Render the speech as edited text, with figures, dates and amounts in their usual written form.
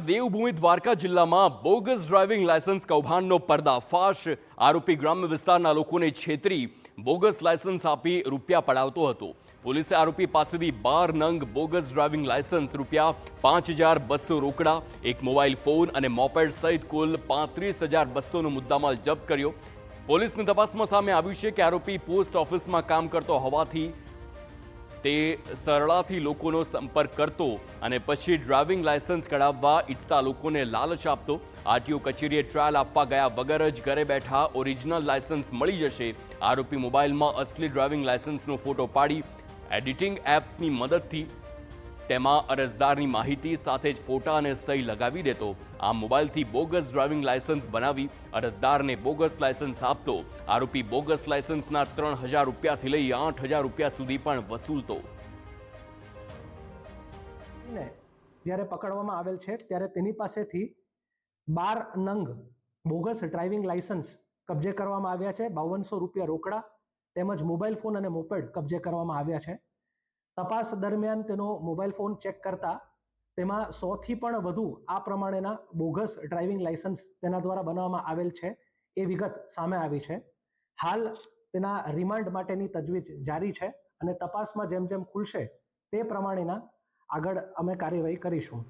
દેવભૂમિ દ્વારકા જિલ્લામાં bogus driving licence કૌભાંડનો પર્દાફાશ। આરોપી ગ્રામ્ય વિસ્તારના લોકોને છેતરી બોગસ લાયસન્સ આપી રૂપિયા પડાવતો હતો। પોલીસે આરોપી પાસેથી 12 નંગ બોગસ ડ્રાઇવિંગ લાયસન્સ, રૂપિયા 5,200 રોકડા, એક મોબાઈલ ફોન અને મોપેડ સહિત કુલ 35,200નો મુદ્દામાલ જપ્ત કર્યો। પોલીસની તપાસમાં સામે આવ્યું છે કે આરોપી પોસ્ટ ઓફિસમાં કામ કરતો હોવાથી તે સરળાથી લોકોનો સંપર્ક કરતો અને પછી ડ્રાઇવિંગ લાયસન્સ કઢાવવા ઈચ્છતા લોકોને લાલચ આપતો। આરટીઓ કચેરીએ ટ્રાયલ આપવા ગયા વગર જ ઘરે બેઠા ઓરિજિનલ લાયસન્સ મળી જશે। આરોપી મોબાઈલમાં અસલી ડ્રાઇવિંગ લાયસન્સનો ફોટો પાડી એડિટિંગ એપની મદદથી તેમાં અરજદારની માહિતી સાથે જ ફોટા અને સહી લગાવી દેતો। આ મોબાઈલથી બોગસ ડ્રાઇવિંગ લાયસન્સ બનાવી અરજદારને બોગસ લાયસન્સ આપતો। આરોપી બોગસ લાયસન્સના 3,000 રૂપિયાથી લઈ 8,000 રૂપિયા સુધી પણ વસૂલતો। જ્યારે પકડવામાં આવેલ છે ત્યારે તેની પાસેથી 12 નંગ બોગસ ડ્રાઇવિંગ લાયસન્સ કબજે કરવામાં આવ્યા છે। 5200 રૂપિયા રોકડા તેમજ મોબાઈલ ફોન અને મોપેડ કબજે કરવામાં આવ્યા છે। તપાસ દરમિયાન તેનો મોબાઈલ ફોન ચેક કરતા તેમાં 100થી પણ વધુ આ પ્રમાણેના બોગસ ડ્રાઇવિંગ લાયસન્સ તેના દ્વારા બનાવવામાં આવેલ છે એ વિગત સામે આવી છે। હાલ તેના રિમાન્ડ માટેની તજવીજ જારી છે અને તપાસમાં જેમ જેમ ખુલશે તે પ્રમાણેના આગળ અમે કાર્યવાહી કરીશું।